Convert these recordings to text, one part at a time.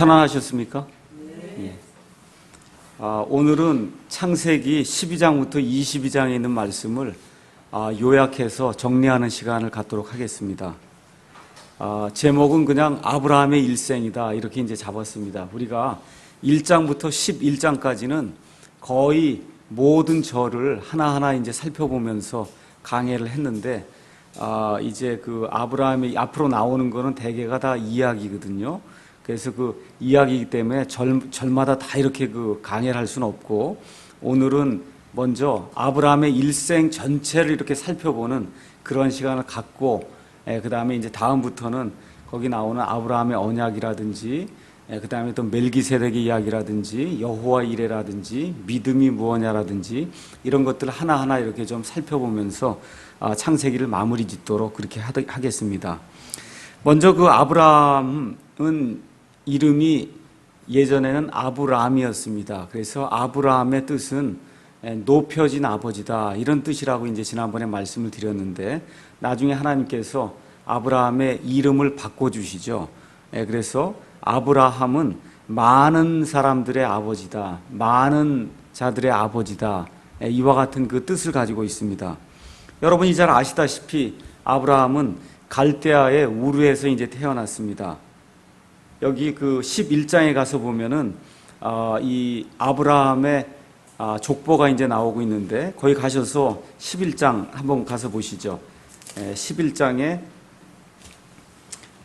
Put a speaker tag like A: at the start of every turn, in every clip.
A: 편안하셨습니까? 예. 오늘은 창세기 12장부터 22장에 있는 말씀을 요약해서 정리하는 시간을 갖도록 하겠습니다. 제목은 그냥 아브라함의 일생이다 이렇게 이제 잡았습니다. 우리가 1장부터 11장까지는 거의 모든 절을 하나하나 이제 살펴보면서 강해를 했는데 이제 그 아브라함이 앞으로 나오는 거는 대개가 다 이야기거든요. 그래서 그 이야기이기 때문에 절마다 다 이렇게 그 강해를 할 수는 없고, 오늘은 먼저 아브라함의 일생 전체를 이렇게 살펴보는 그런 시간을 갖고, 그 다음에 이제 다음부터는 거기 나오는 아브라함의 언약이라든지, 그 다음에 또 멜기세덱의 이야기라든지, 여호와 이레라든지, 믿음이 무엇냐라든지 이런 것들을 하나하나 이렇게 좀 살펴보면서 창세기를 마무리 짓도록 그렇게 하겠습니다. 먼저 그 아브라함은 이름이 예전에는 아브람이었습니다. 그래서 아브라함의 뜻은 높여진 아버지다 이런 뜻이라고 이제 지난번에 말씀을 드렸는데, 나중에 하나님께서 아브라함의 이름을 바꿔주시죠. 그래서 아브라함은 많은 사람들의 아버지다, 많은 자들의 아버지다, 이와 같은 그 뜻을 가지고 있습니다. 여러분이 잘 아시다시피 아브라함은 갈대아의 우르에서 이제 태어났습니다. 여기 그 11장에 가서 보면은 이 아브라함의 족보가 이제 나오고 있는데, 거기 가셔서 11장 한번 가서 보시죠. 11장에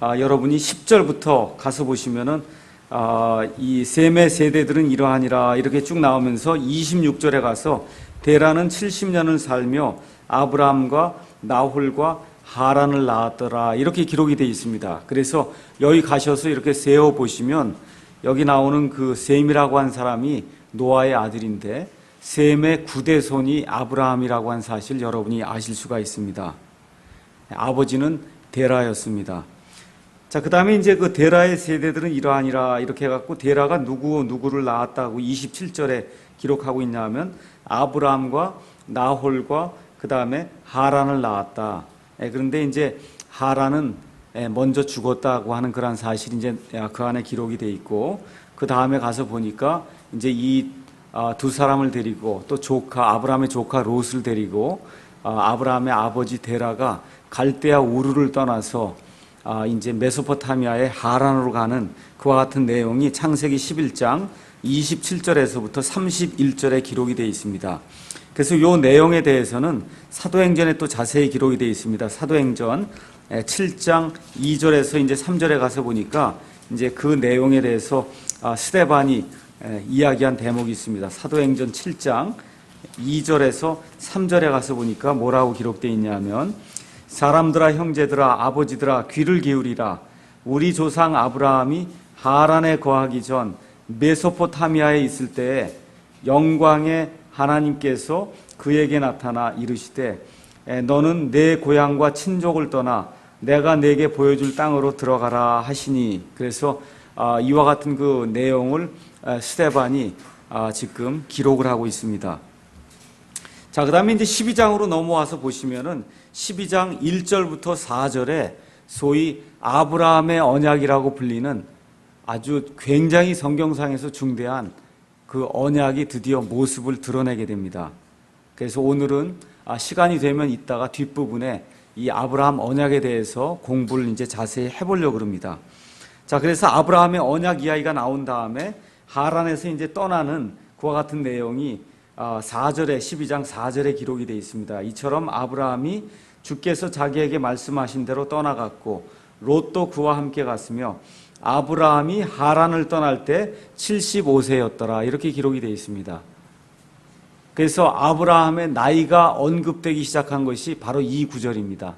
A: 여러분이 10절부터 가서 보시면은 이 셈의 세대들은 이러하니라 이렇게 쭉 나오면서 26절에 가서 데라는 70년을 살며 아브라함과 나홀과 하란을 낳았더라 이렇게 기록이 되어 있습니다. 그래서 여기 가셔서 이렇게 세어 보시면 여기 나오는 그 셈이라고 한 사람이 노아의 아들인데, 셈의 9대손이 아브라함이라고 한 사실 여러분이 아실 수가 있습니다. 아버지는 데라였습니다. 자, 그 다음에 이제 그 데라의 세대들은 이러하니라 이렇게 해갖고, 데라가 누구를 낳았다고 27절에 기록하고 있냐면 아브라함과 나홀과 그 다음에 하란을 낳았다. 그런데 이제 하란은 먼저 죽었다고 하는 그런 사실이 이제 그 안에 기록이 돼 있고, 그 다음에 가서 보니까 이제 이 두 사람을 데리고 또 아브라함의 조카 롯을 데리고 아브라함의 아버지 데라가 갈대아 우르를 떠나서 이제 메소포타미아의 하란으로 가는 그와 같은 내용이 창세기 11장 27절에서부터 31절에 기록이 되어 있습니다. 그래서 이 내용에 대해서는 사도행전에 또 자세히 기록이 되어 있습니다. 사도행전 7장 2절에서 이제 3절에 가서 보니까 이제 그 내용에 대해서 스데반이 이야기한 대목이 있습니다. 사도행전 7장 2절에서 3절에 가서 보니까 뭐라고 기록되어 있냐면, 사람들아 형제들아 아버지들아 귀를 기울이라. 우리 조상 아브라함이 하란에 거하기 전 메소포타미아에 있을 때에 영광의 하나님께서 그에게 나타나 이르시되, 너는 내 고향과 친족을 떠나 내가 내게 보여줄 땅으로 들어가라 하시니. 그래서 이와 같은 그 내용을 스데반이 지금 기록을 하고 있습니다. 자, 그 다음에 이제 12장으로 넘어와서 보시면은 12장 1절부터 4절에 소위 아브라함의 언약이라고 불리는 아주 굉장히 성경상에서 중대한 그 언약이 드디어 모습을 드러내게 됩니다. 그래서 오늘은 시간이 되면 이따가 뒷부분에 이 아브라함 언약에 대해서 공부를 이제 자세히 해보려고 합니다. 자, 그래서 아브라함의 언약 이야기가 나온 다음에 하란에서 이제 떠나는 그와 같은 내용이 4절에 12장 4절에 기록이 되어 있습니다. 이처럼 아브라함이 주께서 자기에게 말씀하신 대로 떠나갔고 롯도 그와 함께 갔으며 아브라함이 하란을 떠날 때 75세였더라 이렇게 기록이 되어 있습니다. 그래서 아브라함의 나이가 언급되기 시작한 것이 바로 이 구절입니다.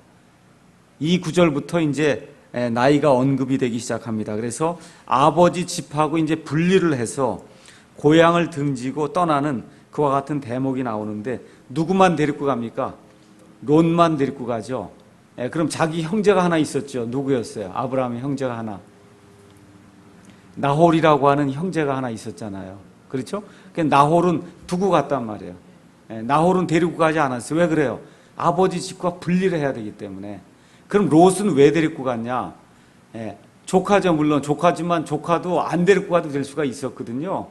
A: 이 구절부터 이제 나이가 언급이 되기 시작합니다. 그래서 아버지 집하고 이제 분리를 해서 고향을 등지고 떠나는 그와 같은 대목이 나오는데, 누구만 데리고 갑니까? 롯만 데리고 가죠. 그럼 자기 형제가 하나 있었죠. 누구였어요? 아브라함의 형제가 하나. 나홀이라고 하는 형제가 하나 있었잖아요. 그렇죠? 나홀은 두고 갔단 말이에요. 나홀은 데리고 가지 않았어요. 왜 그래요? 아버지 집과 분리를 해야 되기 때문에. 그럼 롯은 왜 데리고 갔냐? 조카죠. 물론 조카지만 조카도 안 데리고 가도 될 수가 있었거든요.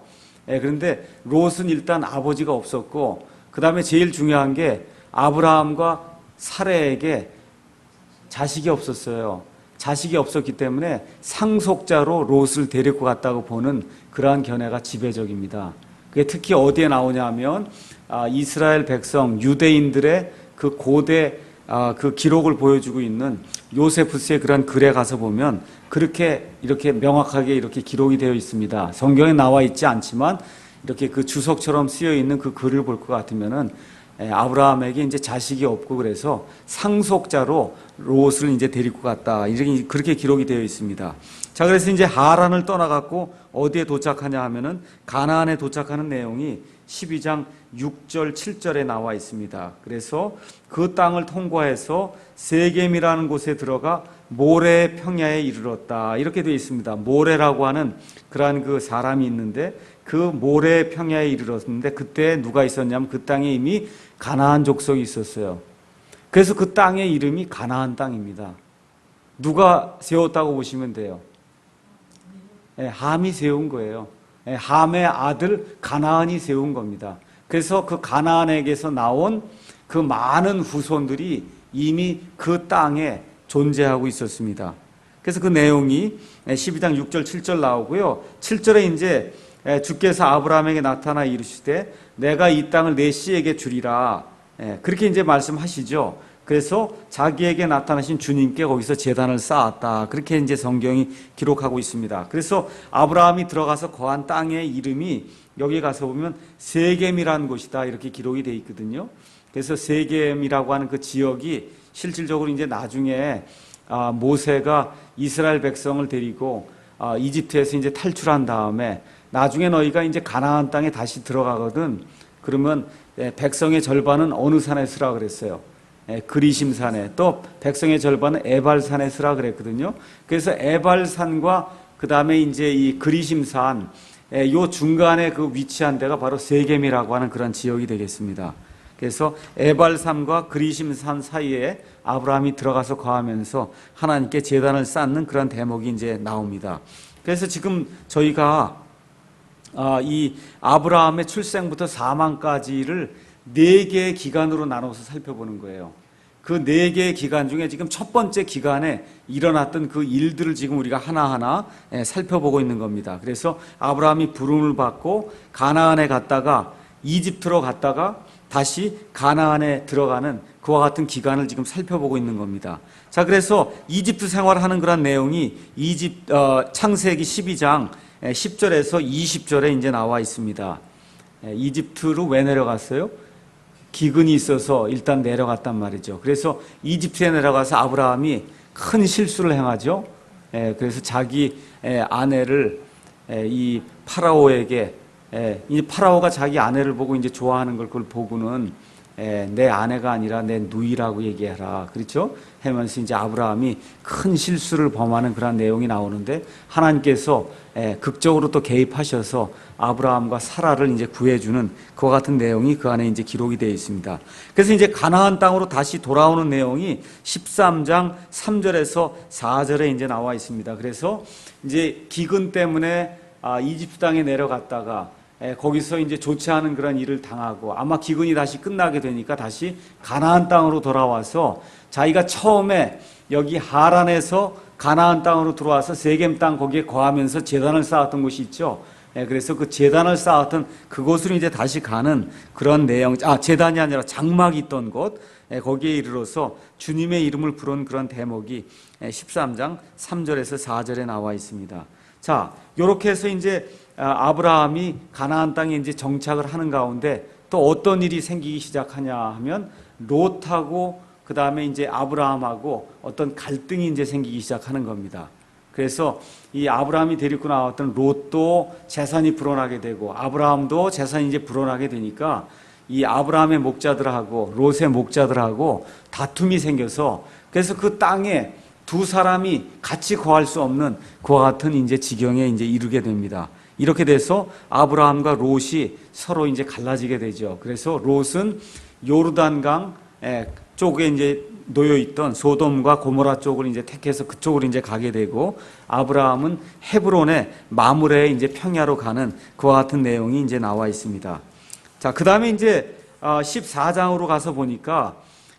A: 그런데 롯은 일단 아버지가 없었고, 그 다음에 제일 중요한 게 아브라함과 사레에게 자식이 없었어요. 자식이 없었기 때문에 상속자로 롯을 데리고 갔다고 보는 그러한 견해가 지배적입니다. 그게 특히 어디에 나오냐 하면 이스라엘 백성, 유대인들의 그 고대 그 기록을 보여주고 있는 요세푸스의 그런 글에 가서 보면 그렇게 이렇게 명확하게 이렇게 기록이 되어 있습니다. 성경에 나와 있지 않지만 이렇게 그 주석처럼 쓰여 있는 그 글을 볼 것 같으면은 아브라함에게 이제 자식이 없고 그래서 상속자로 롯을 이제 데리고 갔다. 이렇게 그렇게 기록이 되어 있습니다. 자, 그래서 이제 하란을 떠나갖고 어디에 도착하냐 하면은 가나안에 도착하는 내용이 12장 6절, 7절에 나와 있습니다. 그래서 그 땅을 통과해서 세겜이라는 곳에 들어가 모레 평야에 이르렀다. 이렇게 되어 있습니다. 모레라고 하는 그러한 그 사람이 있는데 그 모레 평야에 이르렀는데 그때 누가 있었냐면 그 땅에 이미 가나안 족속이 있었어요. 그래서 그 땅의 이름이 가나안 땅입니다. 누가 세웠다고 보시면 돼요. 함이 세운 거예요. 함의 아들 가나안이 세운 겁니다. 그래서 그 가나안에게서 나온 그 많은 후손들이 이미 그 땅에 존재하고 있었습니다. 그래서 그 내용이 12장 6절 7절 나오고요. 7절에 이제 주께서 아브라함에게 나타나 이르시되 내가 이 땅을 내 씨에게 주리라. 그렇게 이제 말씀하시죠. 그래서 자기에게 나타나신 주님께 거기서 제단을 쌓았다. 그렇게 이제 성경이 기록하고 있습니다. 그래서 아브라함이 들어가서 거한 땅의 이름이 여기 가서 보면 세겜이라는 곳이다. 이렇게 기록이 되어 있거든요. 그래서 세겜이라고 하는 그 지역이 실질적으로 이제 나중에 모세가 이스라엘 백성을 데리고 이집트에서 이제 탈출한 다음에 나중에 너희가 이제 가나안 땅에 다시 들어가거든. 그러면 백성의 절반은 어느 산에 쓰라 그랬어요? 그리심산에. 또 백성의 절반은 에발산에 쓰라 그랬거든요. 그래서 에발산과 그 다음에 이제 이 그리심산 요 중간에 그 위치한 데가 바로 세겜이라고 하는 그런 지역이 되겠습니다. 그래서 에발산과 그리심산 사이에 아브라함이 들어가서 거하면서 하나님께 제단을 쌓는 그런 대목이 이제 나옵니다. 그래서 지금 저희가 이 아브라함의 출생부터 사망까지를 4개의 기간으로 나눠서 살펴보는 거예요. 그 4개의 기간 중에 지금 첫 번째 기간에 일어났던 그 일들을 지금 우리가 하나하나 살펴보고 있는 겁니다. 그래서 아브라함이 부름을 받고 가나안에 갔다가 이집트로 갔다가 다시 가나안에 들어가는 그와 같은 기간을 지금 살펴보고 있는 겁니다. 자, 그래서 이집트 생활하는 그런 내용이 창세기 12장 10절에서 20절에 이제 나와 있습니다. 이집트로 왜 내려갔어요? 기근이 있어서 일단 내려갔단 말이죠. 그래서 이집트에 내려가서 아브라함이 큰 실수를 행하죠. 그래서 자기 아내를 이 파라오에게 이 파라오가 자기 아내를 보고 이제 좋아하는 걸 그걸 보고는 내 아내가 아니라 내 누이라고 얘기해라. 그렇죠? 하면서 이제 아브라함이 큰 실수를 범하는 그런 내용이 나오는데 하나님께서 극적으로 또 개입하셔서 아브라함과 사라를 이제 구해주는 그와 같은 내용이 그 안에 이제 기록이 되어 있습니다. 그래서 이제 가나안 땅으로 다시 돌아오는 내용이 13장 3절에서 4절에 이제 나와 있습니다. 그래서 이제 기근 때문에 이집트 땅에 내려갔다가 거기서 이제 좋지 않은 그런 일을 당하고 아마 기근이 다시 끝나게 되니까 다시 가나안 땅으로 돌아와서 자기가 처음에 여기 하란에서 가나안 땅으로 들어와서 세겜 땅 거기에 거하면서 제단을 쌓았던 곳이 있죠. 그래서 그 제단을 쌓았던 그곳으로 이제 다시 가는 그런 내용, 제단이 아니라 장막이 있던 곳, 거기에 이르러서 주님의 이름을 부른 그런 대목이 13장 3절에서 4절에 나와 있습니다. 자, 요렇게 해서 이제 아브라함이 가나안 땅에 이제 정착을 하는 가운데 또 어떤 일이 생기기 시작하냐 하면 롯하고 그 다음에 이제 아브라함하고 어떤 갈등이 이제 생기기 시작하는 겁니다. 그래서 이 아브라함이 데리고 나왔던 롯도 재산이 불어나게 되고 아브라함도 재산이 이제 불어나게 되니까 이 아브라함의 목자들하고 롯의 목자들하고 다툼이 생겨서 그래서 그 땅에 두 사람이 같이 거할 수 없는 그와 같은 이제 지경에 이제 이르게 됩니다. 이렇게 돼서 아브라함과 롯이 서로 이제 갈라지게 되죠. 그래서 롯은 요르단강 쪽에 이제 놓여 있던 소돔과 고모라 쪽을 이제 택해서 그쪽으로 이제 가게 되고, 아브라함은 헤브론의 마므레에 이제 평야로 가는 그와 같은 내용이 이제 나와 있습니다. 자, 그 다음에 이제 14장으로 가서 보니까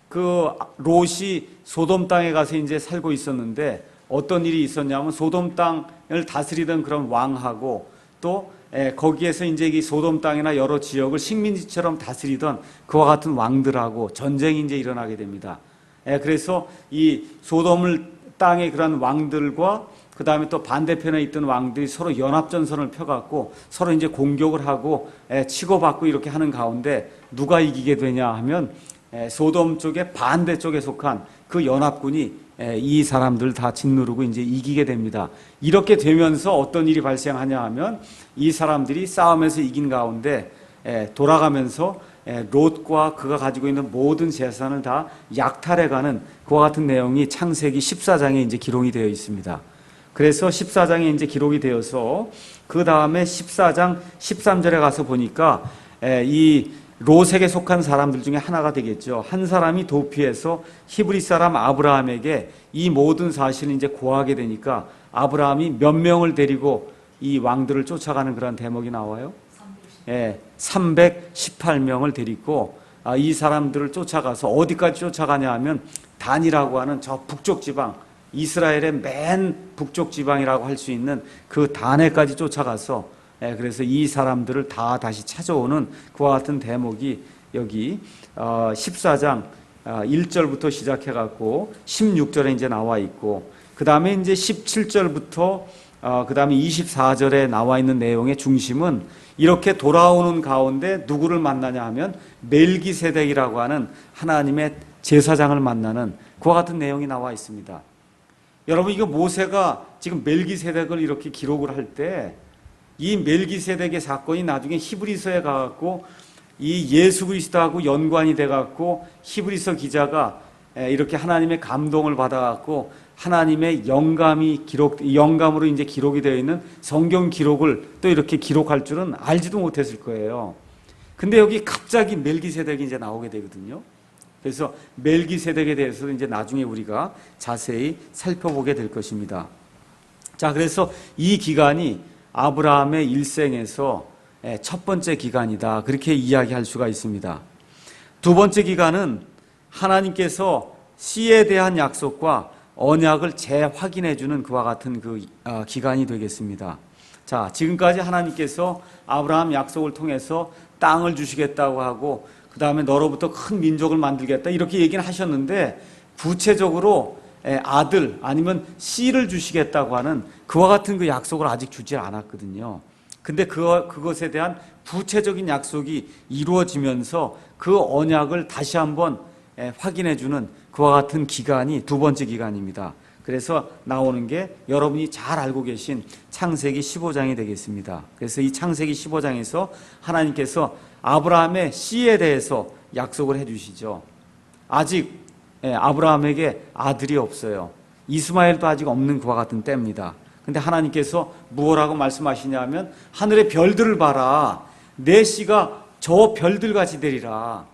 A: 그 롯이 소돔 땅에 가서 이제 살고 있었는데 어떤 일이 있었냐면, 소돔 땅을 다스리던 그런 왕하고 또 거기에서 이제 이 소돔 땅이나 여러 지역을 식민지처럼 다스리던 그와 같은 왕들하고 전쟁이 이제 일어나게 됩니다. 그래서 이 소돔을 땅의 그런 왕들과 그 다음에 또 반대편에 있던 왕들이 서로 연합전선을 펴갖고 서로 이제 공격을 하고 치고받고 이렇게 하는 가운데 누가 이기게 되냐 하면 소돔 쪽의 반대쪽에 속한 그 연합군이 이 사람들 다 짓누르고 이제 이기게 됩니다. 이렇게 되면서 어떤 일이 발생하냐 하면, 이 사람들이 싸움에서 이긴 가운데 돌아가면서 롯과 그가 가지고 있는 모든 재산을 다 약탈해가는 그와 같은 내용이 창세기 14장에 이제 기록이 되어 있습니다. 그래서 14장에 이제 기록이 되어서 그 다음에 14장 13절에 가서 보니까 이 롯에게 속한 사람들 중에 하나가 되겠죠. 한 사람이 도피해서 히브리 사람 아브라함에게 이 모든 사실을 이제 고하게 되니까 아브라함이 몇 명을 데리고 이 왕들을 쫓아가는 그런 대목이 나와요. 318명을 데리고 이 사람들을 쫓아가서 어디까지 쫓아가냐 하면 단이라고 하는 저 북쪽 지방, 이스라엘의 맨 북쪽 지방이라고 할 수 있는 그 단에까지 쫓아가서 그래서 이 사람들을 다 다시 찾아오는 그와 같은 대목이 여기 14장 1절부터 시작해갖고 16절에 이제 나와 있고, 그 다음에 이제 17절부터 그 다음에 24절에 나와 있는 내용의 중심은 이렇게 돌아오는 가운데 누구를 만나냐 하면 멜기세덱이라고 하는 하나님의 제사장을 만나는 그와 같은 내용이 나와 있습니다. 여러분, 이거 모세가 지금 멜기세덱을 이렇게 기록을 할 때 이 멜기세덱의 사건이 나중에 히브리서에 가갖고 이 예수 그리스도하고 연관이 돼갖고 히브리서 기자가 이렇게 하나님의 감동을 받아갖고 하나님의 영감으로 이제 기록이 되어 있는 성경 기록을 또 이렇게 기록할 줄은 알지도 못했을 거예요. 근데 여기 갑자기 멜기세덱이 이제 나오게 되거든요. 그래서 멜기세덱에 대해서도 이제 나중에 우리가 자세히 살펴보게 될 것입니다. 자, 그래서 이 기간이 아브라함의 일생에서 첫 번째 기간이다, 그렇게 이야기할 수가 있습니다. 두 번째 기간은 하나님께서 씨에 대한 약속과 언약을 재확인해 주는 그와 같은 그 기간이 되겠습니다. 자, 지금까지 하나님께서 아브라함 약속을 통해서 땅을 주시겠다고 하고 그 다음에 너로부터 큰 민족을 만들겠다 이렇게 얘기는 하셨는데, 구체적으로 아들 아니면 씨를 주시겠다고 하는 그와 같은 그 약속을 아직 주지 않았거든요. 근데 그것에 대한 구체적인 약속이 이루어지면서 그 언약을 다시 한번 확인해 주는 그와 같은 기간이 두 번째 기간입니다. 그래서 나오는 게 여러분이 잘 알고 계신 창세기 15장이 되겠습니다. 그래서 이 창세기 15장에서 하나님께서 아브라함의 씨에 대해서 약속을 해 주시죠. 아직 아브라함에게 아들이 없어요. 이스마엘도 아직 없는 그와 같은 때입니다. 근데 하나님께서 무엇라고 말씀하시냐면, 하늘의 별들을 봐라, 내 씨가 저 별들같이 되리라.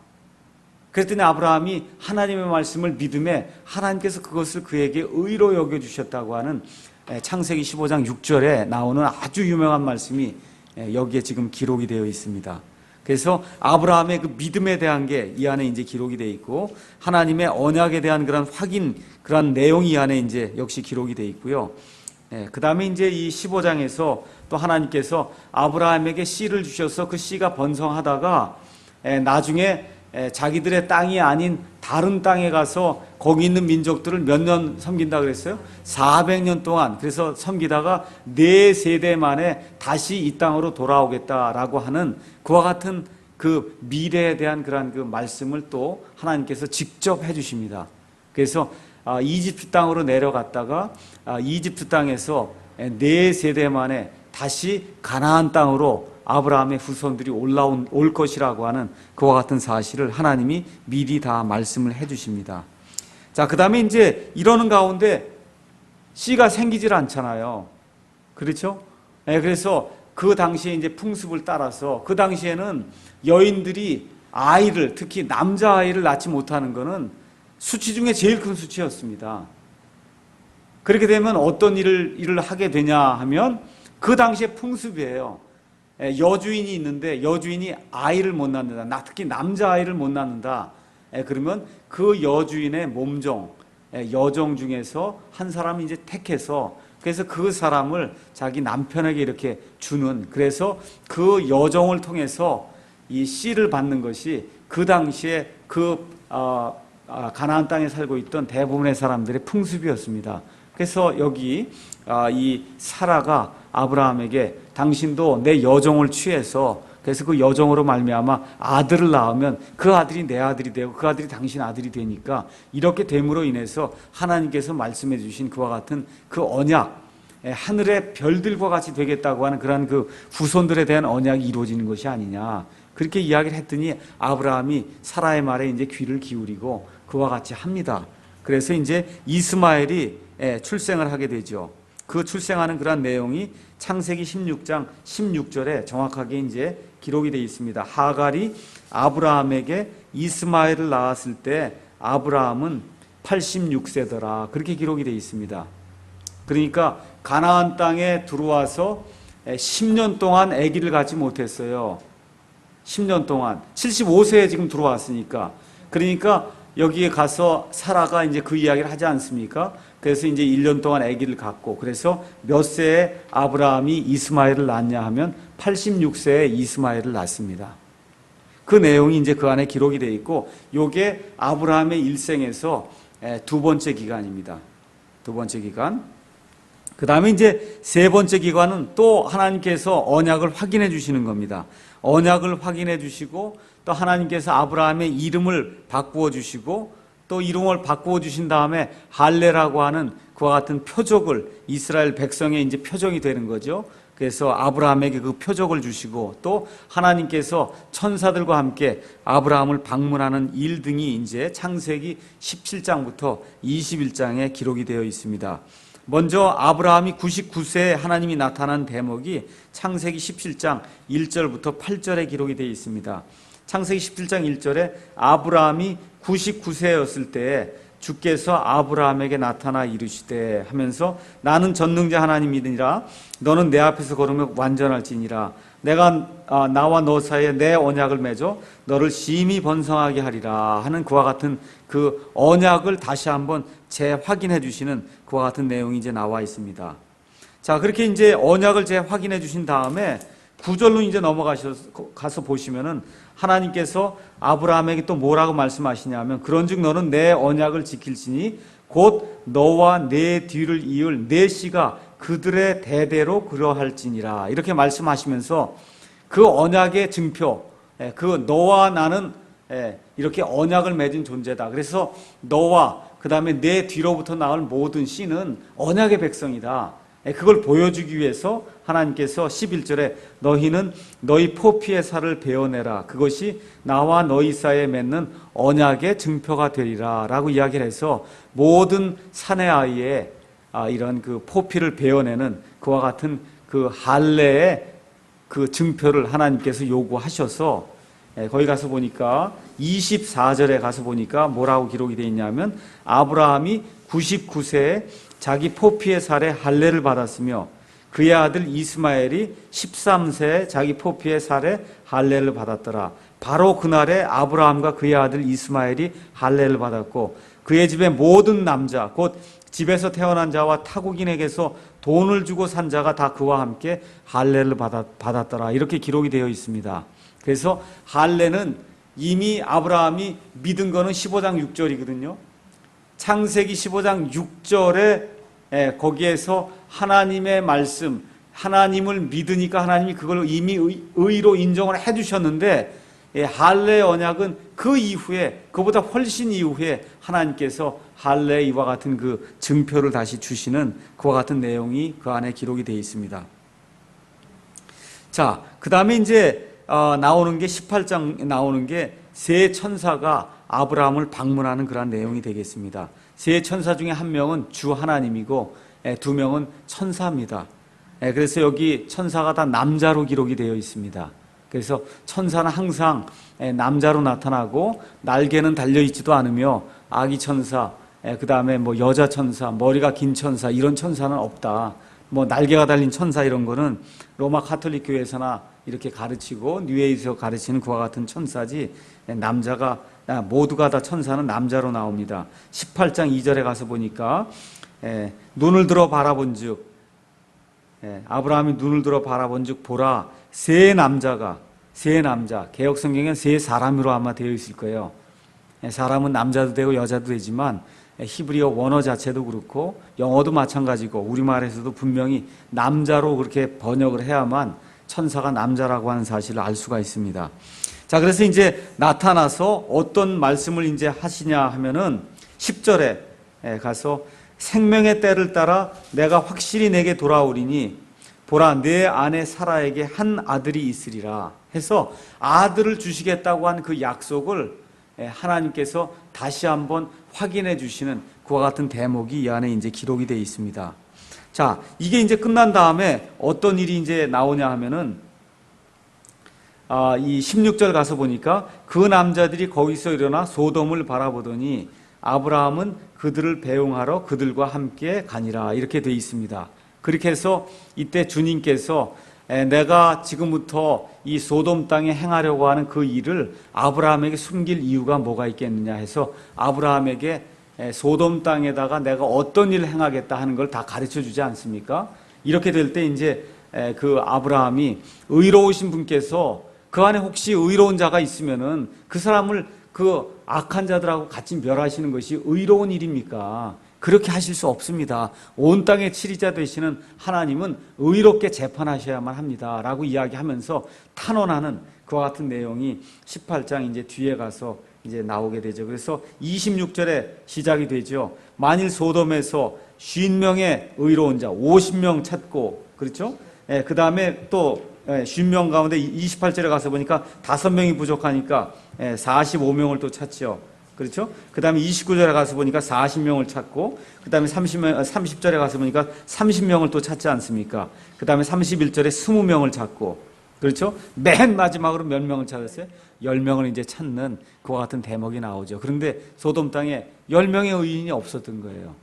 A: 그랬더니 아브라함이 하나님의 말씀을 믿음에 하나님께서 그것을 그에게 의로 여겨주셨다고 하는 창세기 15장 6절에 나오는 아주 유명한 말씀이 여기에 지금 기록이 되어 있습니다. 그래서 아브라함의 그 믿음에 대한 게 이 안에 이제 기록이 되어 있고, 하나님의 언약에 대한 그런 확인, 그런 내용이 이 안에 이제 역시 기록이 되어 있고요. 그 다음에 이제 이 15장에서 또 하나님께서 아브라함에게 씨를 주셔서 그 씨가 번성하다가 나중에 자기들의 땅이 아닌 다른 땅에 가서 거기 있는 민족들을 몇 년 섬긴다 그랬어요? 400년 동안. 그래서 섬기다가 4세대 만에 다시 이 땅으로 돌아오겠다라고 하는 그와 같은 그 미래에 대한 그러한 그 말씀을 또 하나님께서 직접 해주십니다. 그래서 이집트 땅으로 내려갔다가 이집트 땅에서 4세대 만에 다시 가나안 땅으로 아브라함의 후손들이 올 것이라고 하는 그와 같은 사실을 하나님이 미리 다 말씀을 해주십니다. 자, 그 다음에 이제 이러는 가운데 씨가 생기질 않잖아요. 그렇죠? 그래서 그 당시에 이제 풍습을 따라서 그 당시에는 여인들이 아이를, 특히 남자아이를 낳지 못하는 거는 수치 중에 제일 큰 수치였습니다. 그렇게 되면 어떤 일을 하게 되냐 하면 그 당시의 풍습이에요. 여주인이 있는데 여주인이 아이를 못 낳는다. 특히 남자아이를 못 낳는다. 그러면 그 여주인의 몸종, 여종 중에서 한 사람을 이제 택해서 그래서 그 사람을 자기 남편에게 이렇게 주는, 그래서 그 여종을 통해서 이 씨를 받는 것이 그 당시에 가나안 땅에 살고 있던 대부분의 사람들의 풍습이었습니다. 그래서 여기 이 사라가 아브라함에게 당신도 내 여종을 취해서, 그래서 그 여종으로 말미암아 아들을 낳으면 그 아들이 내 아들이 되고 그 아들이 당신 아들이 되니까 이렇게 됨으로 인해서 하나님께서 말씀해 주신 그와 같은 그 언약, 하늘의 별들과 같이 되겠다고 하는 그러한 그 후손들에 대한 언약이 이루어지는 것이 아니냐, 그렇게 이야기를 했더니 아브라함이 사라의 말에 이제 귀를 기울이고 그와 같이 합니다. 그래서 이제 이스마엘이 출생을 하게 되죠. 그 출생하는 그런 내용이 창세기 16장 16절에 정확하게 이제 기록이 되어 있습니다. 하갈이 아브라함에게 이스마엘을 낳았을 때 아브라함은 86세더라. 그렇게 기록이 되어 있습니다. 그러니까 가나안 땅에 들어와서 10년 동안 아기를 갖지 못했어요. 10년 동안 75세에 지금 들어왔으니까, 그러니까 여기에 가서 사라가 이제 그 이야기를 하지 않습니까? 그래서 이제 1년 동안 아기를 갖고, 그래서 몇 세에 아브라함이 이스마엘을 낳냐 하면 86세에 이스마엘을 낳습니다. 그 내용이 이제 그 안에 기록이 되어 있고, 요게 아브라함의 일생에서 두 번째 기간입니다. 두 번째 기간. 그 다음에 이제 세 번째 기간은 또 하나님께서 언약을 확인해 주시는 겁니다. 언약을 확인해 주시고 또 하나님께서 아브라함의 이름을 바꾸어 주시고 또 이름을 바꾸어 주신 다음에 할례라고 하는 그와 같은 표적을, 이스라엘 백성의 이제 표적이 되는 거죠. 그래서 아브라함에게 그 표적을 주시고 또 하나님께서 천사들과 함께 아브라함을 방문하는 일 등이 이제 창세기 17장부터 21장에 기록이 되어 있습니다. 먼저 아브라함이 99세에 하나님이 나타난 대목이 창세기 17장 1절부터 8절에 기록이 되어 있습니다. 창세기 17장 1절에 아브라함이 99세였을 때에 주께서 아브라함에게 나타나 이르시되 하면서 나는 전능자 하나님이니라 너는 내 앞에서 걸으면 완전할지니라 내가 나와 너 사이에 내 언약을 맺어 너를 심히 번성하게 하리라 하는 그와 같은 그 언약을 다시 한번 재확인해 주시는 그와 같은 내용이 이제 나와 있습니다. 자, 그렇게 이제 언약을 재확인해 주신 다음에 9절로 이제 가서 보시면은 하나님께서 아브라함에게 또 뭐라고 말씀하시냐면 그런즉 너는 내 언약을 지킬지니 곧 너와 내 뒤를 이을 내 씨가 그들의 대대로 그러할지니라 이렇게 말씀하시면서 그 언약의 증표, 그 너와 나는 이렇게 언약을 맺은 존재다. 그래서 너와 그 다음에 내 뒤로부터 나올 모든 씨는 언약의 백성이다. 그걸 보여주기 위해서 하나님께서 11절에 너희는 너희 포피의 살을 베어내라. 그것이 나와 너희 사이에 맺는 언약의 증표가 되리라 라고 이야기를 해서 모든 사내 아이의 이런 그 포피를 베어내는 그와 같은 그 할례의 그 증표를 하나님께서 요구하셔서 거기 가서 보니까 24절에 가서 보니까 뭐라고 기록이 되어 있냐면 아브라함이 99세에 자기 포피의 살에 할례를 받았으며 그의 아들 이스마엘이 13세에 자기 포피의 살에 할례를 받았더라. 바로 그날에 아브라함과 그의 아들 이스마엘이 할례를 받았고 그의 집의 모든 남자 곧 집에서 태어난 자와 타국인에게서 돈을 주고 산 자가 다 그와 함께 할례를 받았더라. 이렇게 기록이 되어 있습니다. 그래서 할례는 이미 아브라함이 믿은 거는 15장 6절이거든요. 창세기 15장 6절에 거기에서 하나님의 말씀, 하나님을 믿으니까 하나님이 그걸 이미 의로 인정을 해주셨는데 할례 언약은 그 이후에, 그보다 훨씬 이후에 하나님께서 할례 이와 같은 그 증표를 다시 주시는 그와 같은 내용이 그 안에 기록이 되어 있습니다. 자, 그 다음에 이제 나오는 게 18장 나오는 게 세 천사가 아브라함을 방문하는 그런 내용이 되겠습니다. 세 천사 중에 한 명은 주 하나님이고 두 명은 천사입니다. 그래서 여기 천사가 다 남자로 기록이 되어 있습니다. 그래서 천사는 항상 남자로 나타나고 날개는 달려있지도 않으며 아기 천사, 그 다음에 뭐 여자 천사, 머리가 긴 천사, 이런 천사는 없다. 뭐 날개가 달린 천사 이런 거는 로마 카톨릭 교회에서나 이렇게 가르치고 뉴에이지에서 가르치는 그와 같은 천사지, 남자가 모두가 다 천사는 남자로 나옵니다. 18장 2절에 가서 보니까 눈을 들어 바라본즉, 아브라함이 눈을 들어 바라본즉 보라 세 남자, 개역 성경엔 세 사람으로 아마 되어 있을 거예요. 사람은 남자도 되고 여자도 되지만 히브리어 원어 자체도 그렇고 영어도 마찬가지고 우리말에서도 분명히 남자로 그렇게 번역을 해야만 천사가 남자라고 하는 사실을 알 수가 있습니다. 자, 그래서 이제 나타나서 어떤 말씀을 이제 하시냐 하면은 10절에 가서 생명의 때를 따라 내가 확실히 내게 돌아오리니 보라 내 아내 사라에게 한 아들이 있으리라 해서 아들을 주시겠다고 한 그 약속을 하나님께서 다시 한번 확인해 주시는 그와 같은 대목이 이 안에 이제 기록이 되어 있습니다. 자, 이게 이제 끝난 다음에 어떤 일이 이제 나오냐 하면은 이 16절 가서 보니까 그 남자들이 거기서 일어나 소돔을 바라보더니 아브라함은 그들을 배웅하러 그들과 함께 가니라 이렇게 되어 있습니다. 그렇게 해서 이때 주님께서 내가 지금부터 이 소돔 땅에 행하려고 하는 그 일을 아브라함에게 숨길 이유가 뭐가 있겠느냐 해서 아브라함에게 소돔 땅에다가 내가 어떤 일을 행하겠다 하는 걸 다 가르쳐 주지 않습니까? 이렇게 될 때 이제 그 아브라함이 의로우신 분께서 그 안에 혹시 의로운 자가 있으면은 그 사람을 그 악한 자들하고 같이 멸하시는 것이 의로운 일입니까? 그렇게 하실 수 없습니다. 온 땅의 치리자 되시는 하나님은 의롭게 재판하셔야만 합니다. 라고 이야기하면서 탄원하는 그와 같은 내용이 18장 이제 뒤에 가서 이제 나오게 되죠. 그래서 26절에 시작이 되죠. 만일 소돔에서 50명의 의로운 자, 50명 찾고, 그렇죠? 그 다음에 또 50명 가운데 28절에 가서 보니까 5명이 부족하니까 45명을 또 찾죠. 그렇죠? 그 다음에 29절에 가서 보니까 40명을 찾고, 그 다음에 30절에 가서 보니까 30명을 또 찾지 않습니까? 그 다음에 31절에 20명을 찾고, 그렇죠? 맨 마지막으로 몇 명을 찾았어요? 10명을 이제 찾는 그와 같은 대목이 나오죠. 그런데 소돔 땅에 10명의 의인이 없었던 거예요.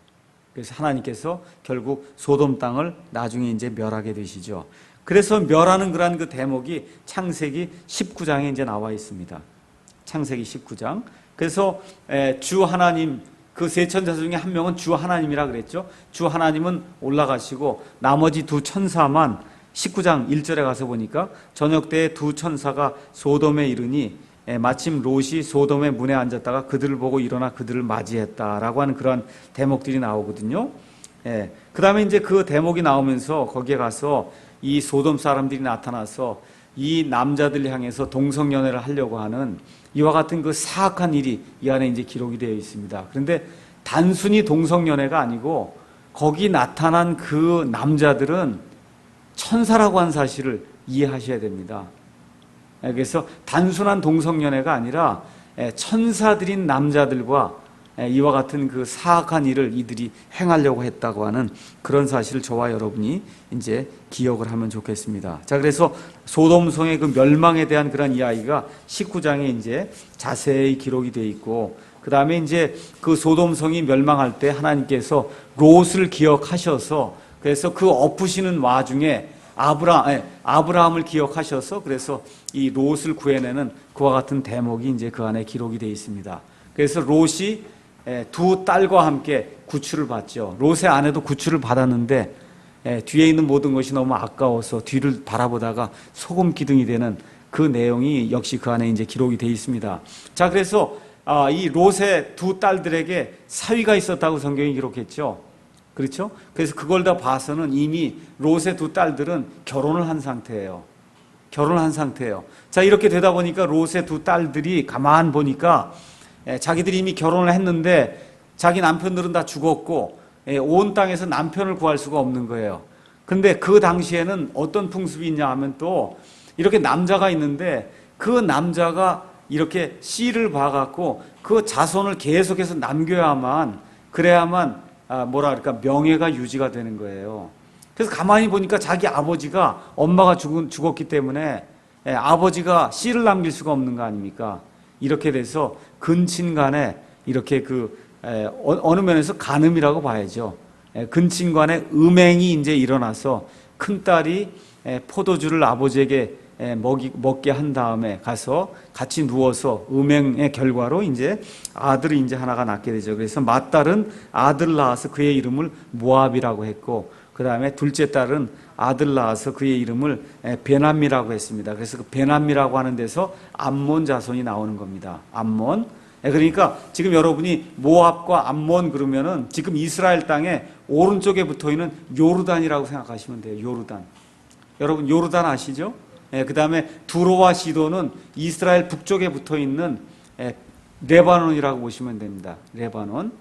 A: 그래서 하나님께서 결국 소돔 땅을 나중에 이제 멸하게 되시죠. 그래서 멸하는 그러한 그 대목이 창세기 19장에 이제 나와 있습니다. 창세기 19장. 그래서 주 하나님, 그 세 천사 중에 한 명은 주 하나님이라 그랬죠. 주 하나님은 올라가시고 나머지 두 천사만 19장 1절에 가서 보니까 저녁 때에 두 천사가 소돔에 이르니 마침 롯이 소돔의 문에 앉았다가 그들을 보고 일어나 그들을 맞이했다라고 하는 그런 대목들이 나오거든요. 그 다음에 이제 그 대목이 나오면서 거기에 가서 이 소돔 사람들이 나타나서 이 남자들 향해서 동성연애를 하려고 하는 이와 같은 그 사악한 일이 이 안에 이제 기록이 되어 있습니다. 그런데 단순히 동성연애가 아니고 거기 나타난 그 남자들은 천사라고 하는 사실을 이해하셔야 됩니다. 그래서 단순한 동성연애가 아니라 천사들인 남자들과 이와 같은 그 사악한 일을 이들이 행하려고 했다고 하는 그런 사실을 저와 여러분이 이제 기억을 하면 좋겠습니다. 자, 그래서 소돔성의 그 멸망에 대한 그런 이야기가 19장에 이제 자세히 기록이 되어 있고, 그 다음에 이제 그 소돔성이 멸망할 때 하나님께서 롯을 기억하셔서 그래서 그 엎으시는 와중에 아브라함을 기억하셔서 그래서 이 롯을 구해내는 그와 같은 대목이 이제 그 안에 기록이 되어 있습니다. 그래서 롯이 두 딸과 함께 구출을 받죠. 롯의 아내도 구출을 받았는데 뒤에 있는 모든 것이 너무 아까워서 뒤를 바라보다가 소금 기둥이 되는 그 내용이 역시 그 안에 이제 기록이 되어 있습니다. 자, 그래서 이 롯의 두 딸들에게 사위가 있었다고 성경이 기록했죠. 그렇죠? 그래서 그걸 다 봐서는 이미 롯의 두 딸들은 결혼을 한 상태예요. 자, 이렇게 되다 보니까 롯의 두 딸들이 가만 보니까 자기들이 이미 결혼을 했는데 자기 남편들은 다 죽었고 온 땅에서 남편을 구할 수가 없는 거예요. 근데 그 당시에는 어떤 풍습이 있냐 하면 또 이렇게 남자가 있는데 그 남자가 이렇게 씨를 봐갖고 그 자손을 계속해서 남겨야만, 그래야만 명예가 유지가 되는 거예요. 그래서 가만히 보니까 자기 아버지가, 엄마가 죽었기 때문에 아버지가 씨를 남길 수가 없는 거 아닙니까? 이렇게 돼서 근친 간에 이렇게 어느 면에서 간음이라고 봐야죠. 근친 간에 음행이 이제 일어나서 큰딸이 포도주를 아버지에게 먹게 한 다음에 가서 같이 누워서 음행의 결과로 이제 아들이 이제 하나가 낳게 되죠. 그래서 맏딸은 아들 낳아서 그의 이름을 모압이라고 했고, 그 다음에 둘째 딸은 아들 낳아서 그의 이름을 베남미라고 했습니다. 그래서 그 베남미라고 하는 데서 암몬 자손이 나오는 겁니다. 암몬. 그러니까 지금 여러분이 모압과 암몬 그러면은 지금 이스라엘 땅에 오른쪽에 붙어 있는 요르단이라고 생각하시면 돼요. 요르단. 여러분 요르단 아시죠? 그 다음에 두로와 시도는 이스라엘 북쪽에 붙어 있는 레바논이라고 보시면 됩니다. 레바논.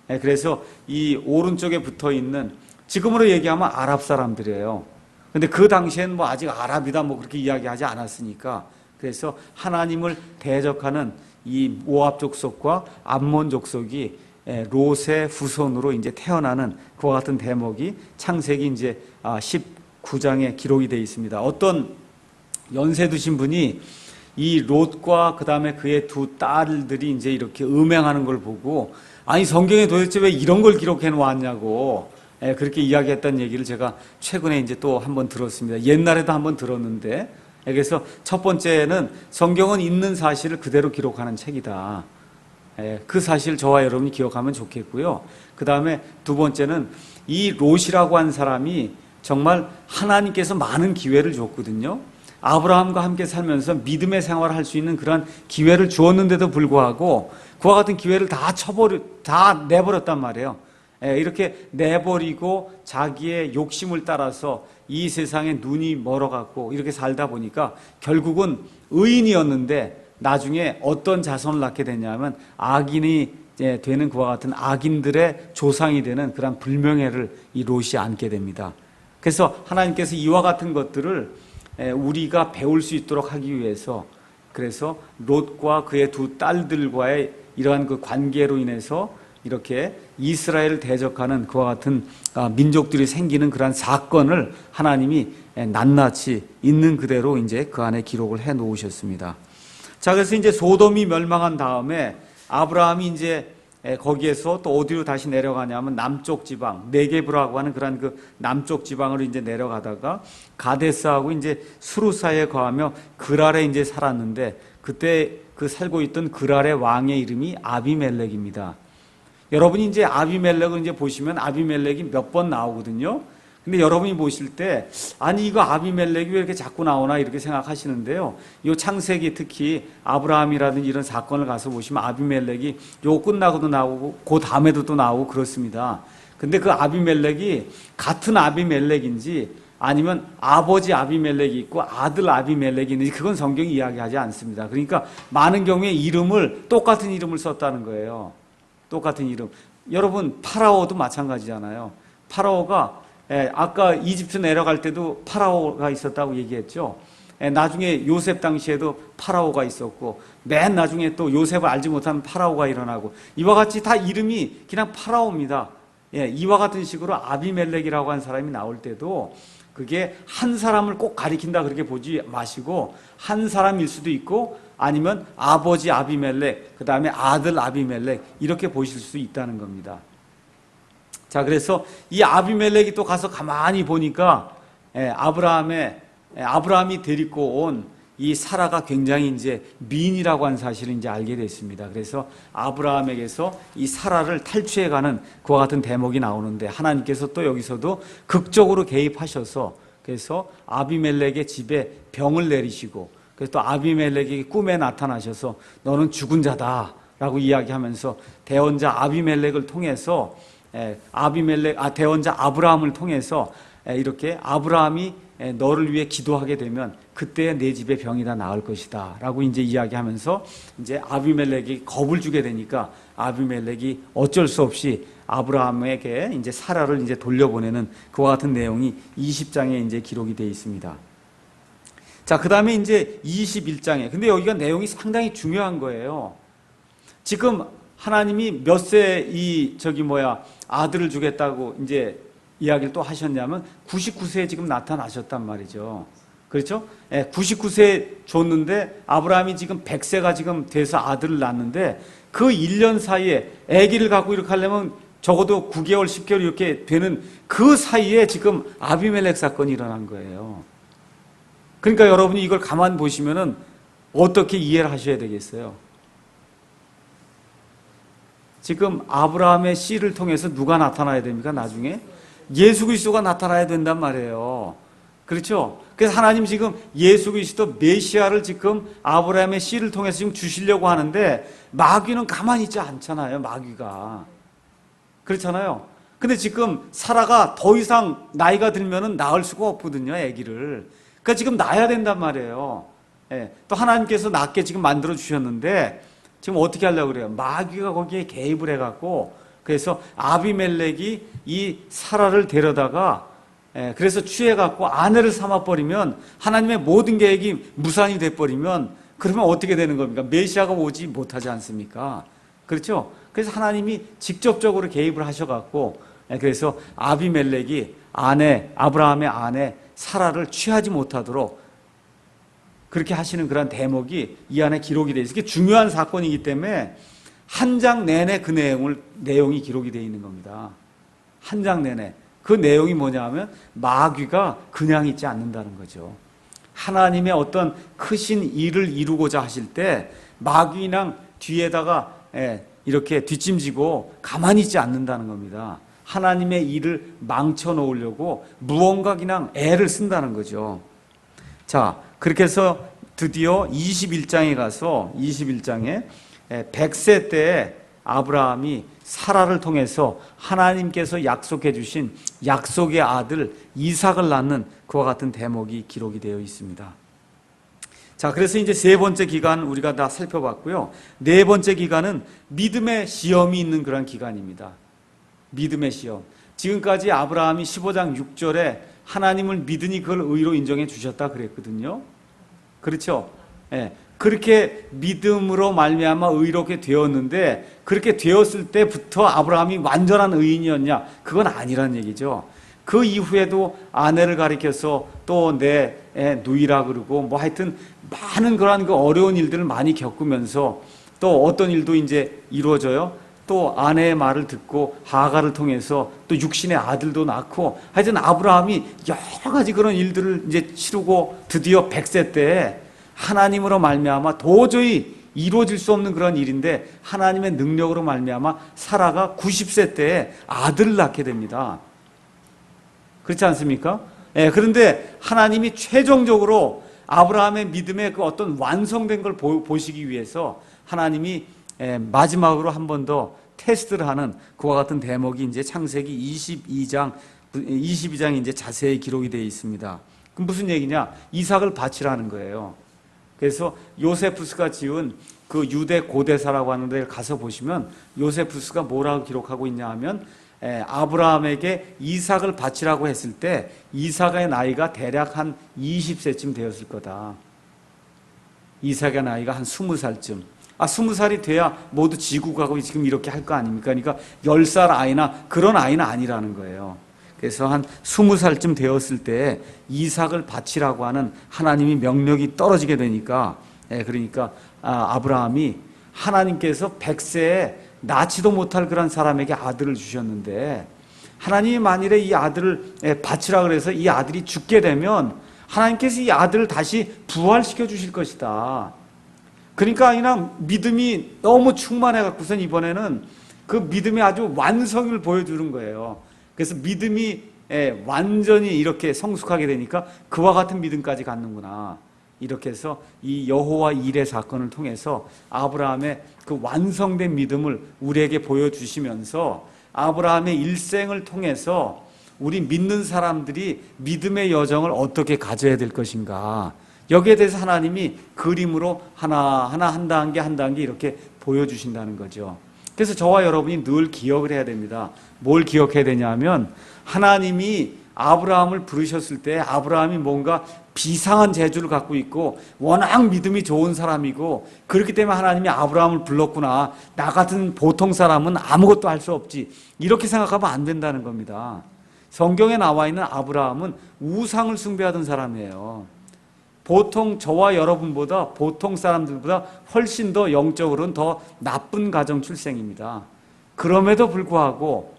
A: 그래서 이 오른쪽에 붙어 있는, 지금으로 얘기하면 아랍 사람들이에요. 근데 그 당시엔 뭐 아직 아랍이다 뭐 그렇게 이야기하지 않았으니까, 그래서 하나님을 대적하는 이 모압 족속과 암몬 족속이 롯의 후손으로 이제 태어나는 그와 같은 대목이 창세기 이제 19장에 기록이 되어 있습니다. 어떤 연세 드신 분이 이 롯과 그 다음에 그의 두 딸들이 이제 이렇게 음행하는 걸 보고, 아니 성경에 도대체 왜 이런 걸 기록해 놓았냐고 그렇게 이야기했다는 얘기를 제가 최근에 이제 또 한번 들었습니다. 옛날에도 한번 들었는데, 그래서 첫 번째는 성경은 있는 사실을 그대로 기록하는 책이다. 그 사실 저와 여러분이 기억하면 좋겠고요. 그 다음에 두 번째는 이 롯이라고 한 사람이 정말 하나님께서 많은 기회를 줬거든요. 아브라함과 함께 살면서 믿음의 생활을 할 수 있는 그런 기회를 주었는데도 불구하고 그와 같은 기회를 다 내버렸단 말이에요. 이렇게 내버리고 자기의 욕심을 따라서 이 세상에 눈이 멀어갖고 이렇게 살다 보니까 결국은 의인이었는데 나중에 어떤 자손을 낳게 되냐면 악인이 되는 그와 같은 악인들의 조상이 되는 그런 불명예를 이 롯이 안게 됩니다. 그래서 하나님께서 이와 같은 것들을 우리가 배울 수 있도록 하기 위해서, 그래서 롯과 그의 두 딸들과의 이러한 그 관계로 인해서 이렇게 이스라엘을 대적하는 그와 같은 민족들이 생기는 그러한 사건을 하나님이 낱낱이 있는 그대로 이제 그 안에 기록을 해 놓으셨습니다. 자, 그래서 이제 소돔이 멸망한 다음에 아브라함이 이제 거기에서 또 어디로 다시 내려가냐면 남쪽 지방, 네게브라고 하는 그런 그 남쪽 지방으로 이제 내려가다가 가데스하고 이제 수르 사이에 거하며 그랄에 이제 살았는데, 그때 그 살고 있던 그랄의 왕의 이름이 아비멜렉입니다. 여러분이 이제 아비멜렉을 이제 보시면 아비멜렉이 몇 번 나오거든요. 근데 여러분이 보실 때, 아니 이거 아비멜렉이 왜 이렇게 자꾸 나오나 이렇게 생각하시는데요. 이 창세기 특히 아브라함이라든지 이런 사건을 가서 보시면 아비멜렉이 요 끝나고도 나오고 그 다음에도 또 나오고 그렇습니다. 근데 그 아비멜렉이 같은 아비멜렉인지 아니면 아버지 아비멜렉이 있고 아들 아비멜렉이 있는지 그건 성경이 이야기하지 않습니다. 그러니까 많은 경우에 똑같은 이름을 썼다는 거예요. 똑같은 이름. 여러분 파라오도 마찬가지잖아요. 파라오가 아까 이집트 내려갈 때도 파라오가 있었다고 얘기했죠. 나중에 요셉 당시에도 파라오가 있었고, 맨 나중에 또 요셉을 알지 못하는 파라오가 일어나고, 이와 같이 다 이름이 그냥 파라오입니다. 이와 같은 식으로 아비멜렉이라고 한 사람이 나올 때도 그게 한 사람을 꼭 가리킨다 그렇게 보지 마시고, 한 사람일 수도 있고 아니면 아버지 아비멜렉, 그 다음에 아들 아비멜렉, 이렇게 보실 수 있다는 겁니다. 자, 그래서 이 아비멜렉이 또 가서 가만히 보니까 아브라함이 데리고 온 이 사라가 굉장히 이제 미인이라고 한 사실을 이제 알게 됐습니다. 그래서 아브라함에게서 이 사라를 탈취해가는 그와 같은 대목이 나오는데, 하나님께서 또 여기서도 극적으로 개입하셔서 그래서 아비멜렉의 집에 병을 내리시고, 그래서 또 아비멜렉이 꿈에 나타나셔서 너는 죽은 자다라고 이야기하면서 대언자 아비멜렉을 통해서 대언자 아브라함을 통해서 이렇게 아브라함이 너를 위해 기도하게 되면 그때 내 집에 병이 다 나을 것이다 라고 이제 이야기하면서 이제 아비멜렉이 겁을 주게 되니까 아비멜렉이 어쩔 수 없이 아브라함에게 이제 사라를 이제 돌려보내는 그와 같은 내용이 20장에 이제 기록이 되어 있습니다. 자, 그 다음에 이제 21장에, 근데 여기가 내용이 상당히 중요한 거예요. 지금 하나님이 몇 세 아들을 주겠다고 이제 이야기를 또 하셨냐면 99세에 지금 나타나셨단 말이죠. 그렇죠? 99세 줬는데 아브라함이 지금 100세가 지금 돼서 아들을 낳는데 그 1년 사이에 아기를 갖고 이렇게 하려면 적어도 9개월, 10개월 이렇게 되는 그 사이에 지금 아비멜렉 사건이 일어난 거예요. 그러니까 여러분이 이걸 가만 보시면은 어떻게 이해를 하셔야 되겠어요? 지금 아브라함의 씨를 통해서 누가 나타나야 됩니까? 나중에 예수 그리스도가 나타나야 된단 말이에요. 그렇죠? 그래서 하나님 지금 예수 그리스도 메시아를 지금 아브라함의 씨를 통해서 지금 주시려고 하는데 마귀는 가만히 있지 않잖아요. 마귀가. 그렇잖아요. 근데 지금 사라가 더 이상 나이가 들면은 낳을 수가 없거든요. 아기를. 그러니까 지금 낳아야 된단 말이에요. 또 하나님께서 낳게 지금 만들어 주셨는데 지금 어떻게 하려고 그래요? 마귀가 거기에 개입을 해갖고 그래서 아비멜렉이 이 사라를 데려다가 그래서 취해갖고 아내를 삼아버리면 하나님의 모든 계획이 무산이 돼버리면 그러면 어떻게 되는 겁니까? 메시아가 오지 못하지 않습니까? 그렇죠? 그래서 하나님이 직접적으로 개입을 하셔갖고 그래서 아비멜렉이 아브라함의 아내 사라를 취하지 못하도록 그렇게 하시는 그런 대목이 이 안에 기록이 되어 있어요. 이게 중요한 사건이기 때문에 한 장 내내 그 내용이 기록이 되어 있는 겁니다. 한 장 내내. 그 내용이 뭐냐 하면 마귀가 그냥 있지 않는다는 거죠. 하나님의 어떤 크신 일을 이루고자 하실 때 마귀랑 뒤에다가 이렇게 뒷짐지고 가만히 있지 않는다는 겁니다. 하나님의 일을 망쳐 놓으려고 무언가 그냥 애를 쓴다는 거죠. 자, 그렇게 해서 드디어 21장에 가서 21장에 100세 때에 아브라함이 사라를 통해서 하나님께서 약속해 주신 약속의 아들 이삭을 낳는 그와 같은 대목이 기록이 되어 있습니다. 자, 그래서 이제 세 번째 기간 우리가 다 살펴봤고요. 네 번째 기간은 믿음의 시험이 있는 그런 기간입니다. 믿음의 시험. 지금까지 아브라함이 15장 6절에 하나님을 믿으니 그걸 의로 인정해 주셨다 그랬거든요. 그렇죠? 그렇게 믿음으로 말미암아 의롭게 되었는데 그렇게 되었을 때부터 아브라함이 완전한 의인이었냐? 그건 아니란 얘기죠. 그 이후에도 아내를 가리켜서 또 내 누이라 그러고 뭐 하여튼 많은 그러한 그 어려운 일들을 많이 겪으면서 또 어떤 일도 이제 이루어져요. 또 아내의 말을 듣고 하가를 통해서 또 육신의 아들도 낳고 하여튼 아브라함이 여러 가지 그런 일들을 이제 치르고 드디어 100세 때에 하나님으로 말미암아 도저히 이루어질 수 없는 그런 일인데 하나님의 능력으로 말미암아 사라가 90세 때에 아들을 낳게 됩니다. 그렇지 않습니까? 그런데 하나님이 최종적으로 아브라함의 믿음의 그 어떤 완성된 걸 보시기 위해서 하나님이 마지막으로 한 번 더 테스트를 하는 그와 같은 대목이 이제 창세기 22장이 이제 자세히 기록이 되어 있습니다. 그럼 무슨 얘기냐? 이삭을 바치라는 거예요. 그래서 요세푸스가 지은 그 유대 고대사라고 하는 데 가서 보시면 요세푸스가 뭐라고 기록하고 있냐 하면 아브라함에게 이삭을 바치라고 했을 때 이삭의 나이가 대략 한 20세쯤 되었을 거다. 이삭의 나이가 한 20살쯤. 20살이 돼야 모두 지국하고 지금 이렇게 할 거 아닙니까? 그러니까 10살 아이나 그런 아이는 아니라는 거예요. 그래서 한 20살쯤 되었을 때 이삭을 바치라고 하는 하나님이 명령이 떨어지게 되니까 그러니까 아브라함이 하나님께서 100세에 낳지도 못할 그런 사람에게 아들을 주셨는데 하나님이 만일에 이 아들을 바치라 그래서 이 아들이 죽게 되면 하나님께서 이 아들을 다시 부활시켜 주실 것이다. 그러니까 그냥 믿음이 너무 충만해 갖고선 이번에는 그 믿음의 아주 완성을 보여주는 거예요. 그래서 믿음이 완전히 이렇게 성숙하게 되니까 그와 같은 믿음까지 갖는구나. 이렇게 해서 이 여호와 일의 사건을 통해서 아브라함의 그 완성된 믿음을 우리에게 보여주시면서 아브라함의 일생을 통해서 우리 믿는 사람들이 믿음의 여정을 어떻게 가져야 될 것인가. 여기에 대해서 하나님이 그림으로 하나하나 한 단계 한 단계 이렇게 보여주신다는 거죠. 그래서 저와 여러분이 늘 기억을 해야 됩니다. 뭘 기억해야 되냐면 하나님이 아브라함을 부르셨을 때 아브라함이 뭔가 비상한 재주를 갖고 있고 워낙 믿음이 좋은 사람이고 그렇기 때문에 하나님이 아브라함을 불렀구나. 나 같은 보통 사람은 아무것도 할 수 없지. 이렇게 생각하면 안 된다는 겁니다. 성경에 나와 있는 아브라함은 우상을 숭배하던 사람이에요. 보통 저와 여러분보다, 보통 사람들보다 훨씬 더 영적으로는 더 나쁜 가정 출생입니다. 그럼에도 불구하고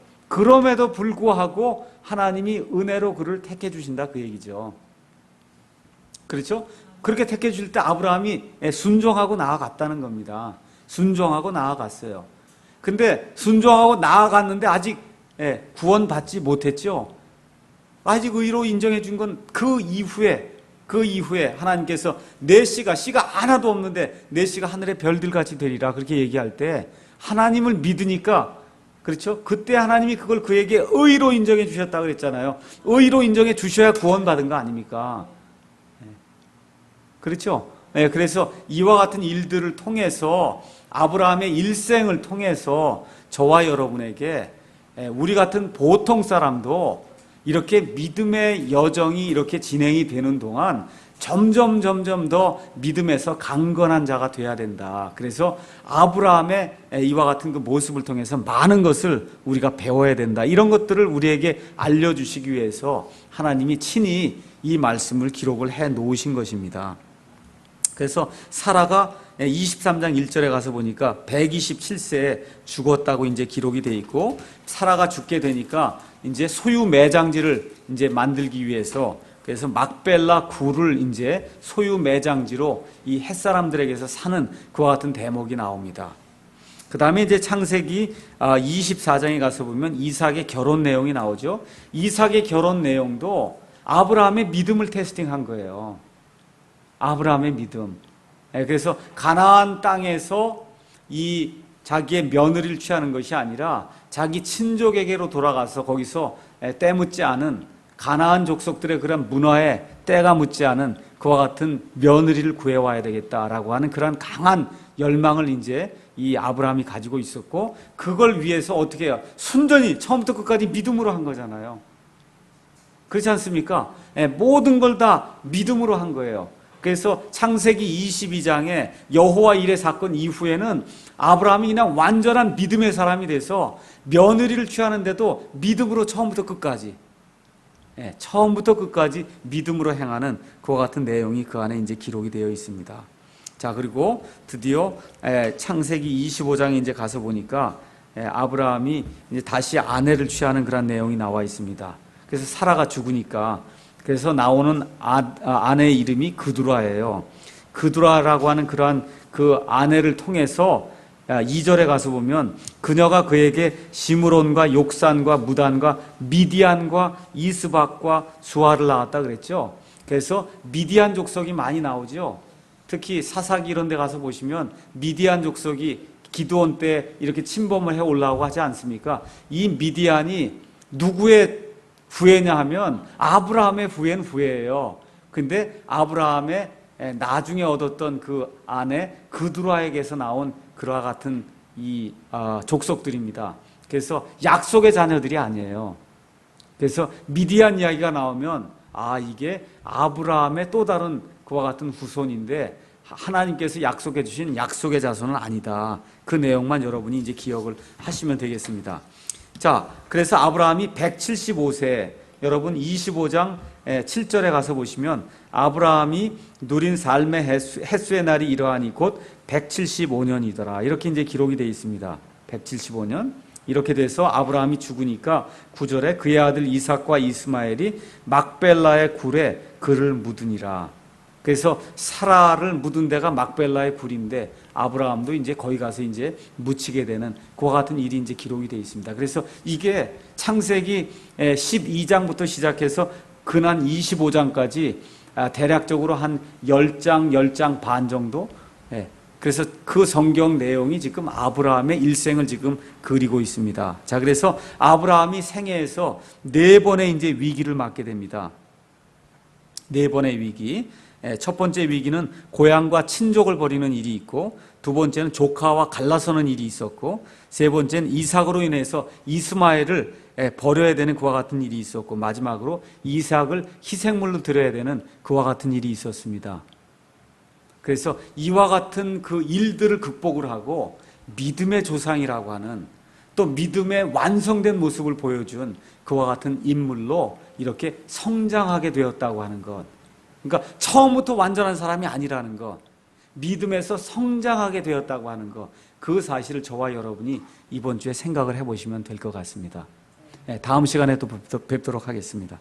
A: 하나님이 은혜로 그를 택해 주신다, 그 얘기죠. 그렇죠? 그렇게 택해 주실 때 아브라함이 순종하고 나아갔다는 겁니다. 순종하고 나아갔어요. 근데 순종하고 나아갔는데 아직 구원받지 못했죠. 아직 의로 인정해 준 건 그 이후에 하나님께서 내 씨가 하나도 없는데 내 씨가 하늘의 별들같이 되리라, 그렇게 얘기할 때 하나님을 믿으니까, 그렇죠? 그때 하나님이 그걸 그에게 의로 인정해 주셨다고 그랬잖아요. 의로 인정해 주셔야 구원받은 거 아닙니까? 그렇죠? 그래서 이와 같은 일들을 통해서, 아브라함의 일생을 통해서 저와 여러분에게, 우리 같은 보통 사람도 이렇게 믿음의 여정이 이렇게 진행이 되는 동안 점점 더 믿음에서 강건한 자가 돼야 된다. 그래서 아브라함의 이와 같은 그 모습을 통해서 많은 것을 우리가 배워야 된다. 이런 것들을 우리에게 알려주시기 위해서 하나님이 친히 이 말씀을 기록을 해 놓으신 것입니다. 그래서 사라가 23장 1절에 가서 보니까 127세에 죽었다고 이제 기록이 돼 있고, 사라가 죽게 되니까 이제 소유 매장지를 이제 만들기 위해서, 그래서 막벨라 굴을 이제 소유 매장지로 이 햇사람들에게서 사는 그와 같은 대목이 나옵니다. 그 다음에 이제 창세기 24장에 가서 보면 이삭의 결혼 내용이 나오죠. 이삭의 결혼 내용도 아브라함의 믿음을 테스팅한 거예요. 아브라함의 믿음. 그래서 가나안 땅에서 이 자기의 며느리를 취하는 것이 아니라 자기 친족에게로 돌아가서 거기서 때 묻지 않은 가나안 족속들의 그런 문화에 때가 묻지 않은 그와 같은 며느리를 구해와야 되겠다라고 하는 그런 강한 열망을 이제 이 아브라함이 가지고 있었고, 그걸 위해서 어떻게 해요? 순전히 처음부터 끝까지 믿음으로 한 거잖아요. 그렇지 않습니까? 모든 걸 다 믿음으로 한 거예요. 그래서 창세기 22장에 여호와 일의 사건 이후에는 아브라함이 그냥 완전한 믿음의 사람이 돼서 며느리를 취하는데도 믿음으로 처음부터 끝까지 믿음으로 행하는 그와 같은 내용이 그 안에 이제 기록이 되어 있습니다. 자, 그리고 드디어 창세기 25장에 이제 가서 보니까 아브라함이 이제 다시 아내를 취하는 그런 내용이 나와 있습니다. 그래서 사라가 죽으니까, 그래서 나오는 아내의 이름이 그두라예요. 그두라라고 하는 그러한 그 아내를 통해서 2절에 가서 보면 그녀가 그에게 시므론과 욕산과 무단과 미디안과 이스박과 수아를 낳았다 그랬죠. 그래서 미디안 족속이 많이 나오죠. 특히 사사기 이런 데 가서 보시면 미디안 족속이 기드온 때 이렇게 침범을 해 올라오고 하지 않습니까? 이 미디안이 누구의 후예냐 하면 아브라함의 후예는 후예예요. 근데 아브라함의 나중에 얻었던 그 아내 그두라에게서 나온 그와 같은 이 족속들입니다. 그래서 약속의 자녀들이 아니에요. 그래서 미디안 이야기가 나오면 이게 아브라함의 또 다른 그와 같은 후손인데 하나님께서 약속해 주신 약속의 자손은 아니다. 그 내용만 여러분이 이제 기억을 하시면 되겠습니다. 자, 그래서 아브라함이 175세, 여러분 25장 7절에 가서 보시면 아브라함이 누린 삶의 횟수의 날이 이러하니 곧 175년이더라. 이렇게 이제 기록이 되어 있습니다. 175년. 이렇게 돼서 아브라함이 죽으니까 9절에 그의 아들 이삭과 이스마엘이 막벨라의 굴에 그를 묻으니라. 그래서 사라를 묻은 데가 막벨라의 굴인데 아브라함도 이제 거기 가서 이제 묻히게 되는 그와 같은 일이 이제 기록이 되어 있습니다. 그래서 이게 창세기 12장부터 시작해서 근한 25장까지 대략적으로 한 10장 반 정도. 그래서 그 성경 내용이 지금 아브라함의 일생을 지금 그리고 있습니다. 자, 그래서 아브라함이 생애에서 4번의 이제 위기를 맞게 됩니다. 4번의 위기. 첫 번째 위기는 고향과 친족을 버리는 일이 있고, 두 번째는 조카와 갈라서는 일이 있었고, 세 번째는 이삭으로 인해서 이스마엘을 버려야 되는 그와 같은 일이 있었고, 마지막으로 이삭을 희생물로 드려야 되는 그와 같은 일이 있었습니다. 그래서 이와 같은 그 일들을 극복을 하고 믿음의 조상이라고 하는, 또 믿음의 완성된 모습을 보여준 그와 같은 인물로 이렇게 성장하게 되었다고 하는 것. 그러니까 처음부터 완전한 사람이 아니라는 거, 믿음에서 성장하게 되었다고 하는 거, 그 사실을 저와 여러분이 이번 주에 생각을 해보시면 될 것 같습니다. 다음 시간에 또 뵙도록 하겠습니다.